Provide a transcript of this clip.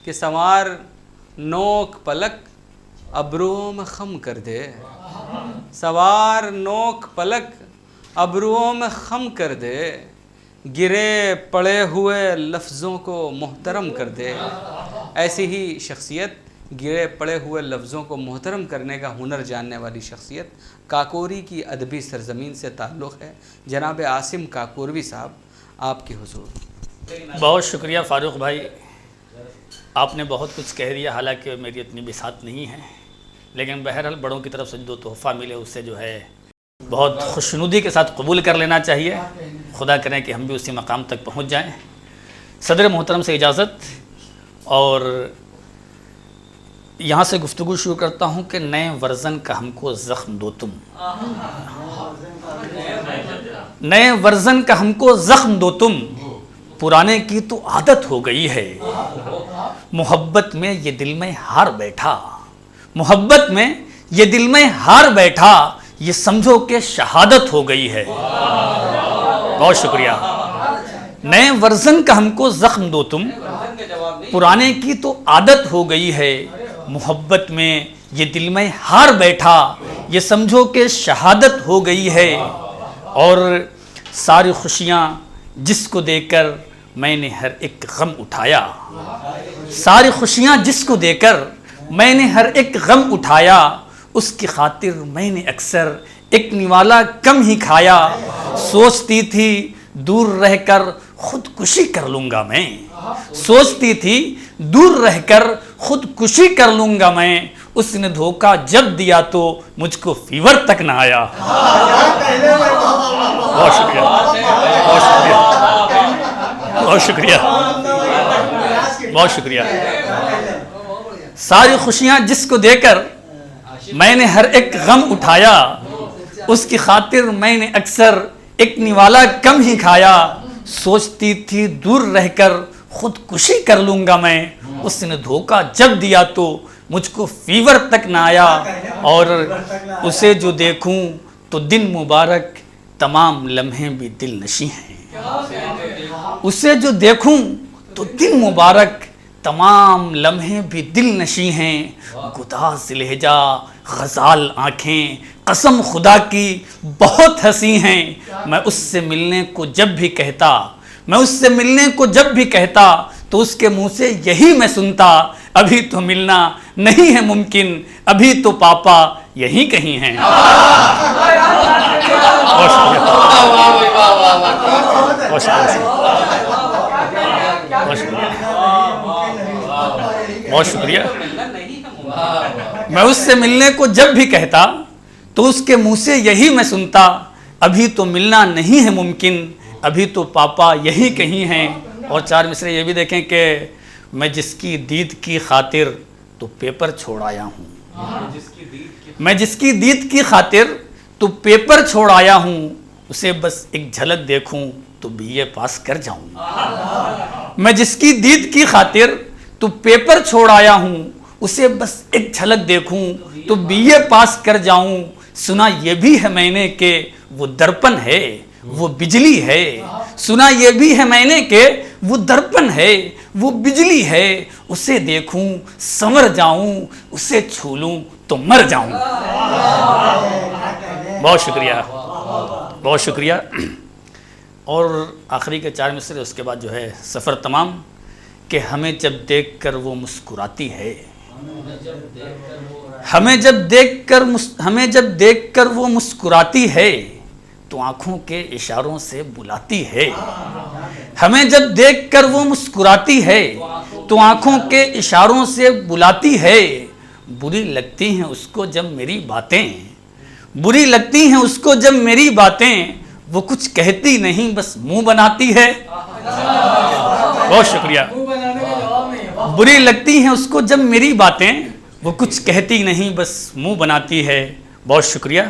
کہ سنوار نوک پلک ابروؤں میں خم کر دے، سوار نوک پلک ابروؤں میں خم کر دے، گرے پڑے ہوئے لفظوں کو محترم کر دے۔ ایسی ہی شخصیت، گرے پڑے ہوئے لفظوں کو محترم کرنے کا ہنر جاننے والی شخصیت کاکوری کی ادبی سرزمین سے تعلق ہے۔ جناب عاصم کاکوروی صاحب، آپ کی حضور۔ بہت شکریہ فاروق بھائی، آپ نے بہت کچھ کہہ دیا، حالانکہ میری اتنی بساط نہیں ہے، لیکن بہرحال بڑوں کی طرف سے جو تحفہ ملے اس سے جو ہے بہت خوشنودی کے ساتھ قبول کر لینا چاہیے۔ خدا کریں کہ ہم بھی اسی مقام تک پہنچ جائیں۔ صدر محترم سے اجازت، اور یہاں سے گفتگو شروع کرتا ہوں کہ نئے ورژن کا ہم کو زخم دو تم، نئے ورژن کا ہم کو زخم دو تم، پرانے کی تو عادت ہو گئی ہے، محبت میں یہ دل میں ہار بیٹھا، محبت میں یہ دل میں ہار بیٹھا، یہ سمجھو کہ شہادت ہو گئی ہے۔ بہت شکریہ۔ نئے ورژن کا ہم کو زخم دو تم، پرانے کی تو عادت ہو گئی ہے، محبت میں یہ دل میں ہار بیٹھا، یہ سمجھو کہ شہادت ہو گئی ہے، اور ساری خوشیاں جس کو دے کر میں نے ہر ایک غم اٹھایا، ساری خوشیاں جس کو دے کر میں نے ہر ایک غم اٹھایا، اس کی خاطر میں نے اکثر ایک نوالا کم ہی کھایا، سوچتی تھی دور رہ کر خودکشی کر لوں گا میں، سوچتی تھی دور رہ کر خودکشی کر لوں گا میں، اس نے دھوکہ جب دیا تو مجھ کو فیور تک نہ آیا۔ بہت شکریہ، بہت شکریہ، بہت شکریہ، بہت شکریہ۔ ساری خوشیاں جس کو دے کر میں نے ہر ایک غم اٹھایا، اس کی خاطر میں نے اکثر ایک نوالا کم ہی کھایا، سوچتی تھی دور رہ کر خودکشی کر لوں گا میں، اس نے دھوکہ جب دیا تو مجھ کو فیور تک نہ آیا، اور اسے جو دیکھوں تو دن مبارک تمام لمحے بھی دل نشیں ہیں، اسے جو دیکھوں تو دن مبارک تمام لمحے بھی دل نشیں ہیں، گداز لہجہ غزال آنکھیں قسم خدا کی بہت ہنسی ہیں، میں اس سے ملنے کو جب بھی کہتا، میں اس سے ملنے کو جب بھی کہتا تو اس کے منہ سے یہی میں سنتا، ابھی تو ملنا نہیں ہے ممکن، ابھی تو پاپا یہیں کہیں ہیں۔ بہت شکریہ۔ میں اس سے ملنے کو جب بھی کہتا تو اس کے منہ سے یہی میں سنتا، ابھی تو ملنا نہیں ہے ممکن، ابھی تو پاپا یہی کہیں ہیں۔ اور چار مصرے یہ بھی دیکھیں کہ میں جس کی دید کی خاطر تو پیپر چھوڑ آیا ہوں، میں جس کی دید کی خاطر تو پیپر چھوڑ آیا ہوں، اسے بس ایک جھلک دیکھوں تو بی اے پاس کر جاؤں، میں جس کی دید کی خاطر تو پیپر چھوڑ آیا ہوں، اسے بس ایک جھلک دیکھوں تو بی اے پاس کر جاؤں، سنا یہ بھی ہے میں نے کہ وہ درپن ہے، وہ بجلی ہے، سنا یہ بھی ہے میں نے کہ وہ درپن ہے، وہ بجلی ہے، اسے دیکھوں سنور جاؤں، اسے چھو لوں تو مر جاؤں۔ بہت شکریہ، بہت شکریہ۔ اور آخری کے چار مصرے، اس کے بعد جو ہے سفر تمام، کہ ہمیں جب دیکھ کر وہ مسکراتی ہے، ہمیں جب دیکھ کر وہ مسکراتی ہے تو آنکھوں کے اشاروں سے بلاتی ہے، ہمیں جب دیکھ کر وہ مسکراتی ہے تو آنکھوں کے اشاروں سے بلاتی ہے، بری لگتی ہیں اس کو جب میری باتیں، بری لگتی ہیں اس کو جب میری باتیں، وہ کچھ کہتی نہیں بس منہ بناتی ہے۔ بہت شکریہ۔ بری لگتی ہیں اس کو جب میری باتیں، وہ کچھ کہتی نہیں بس منہ بناتی ہے۔ بہت شکریہ۔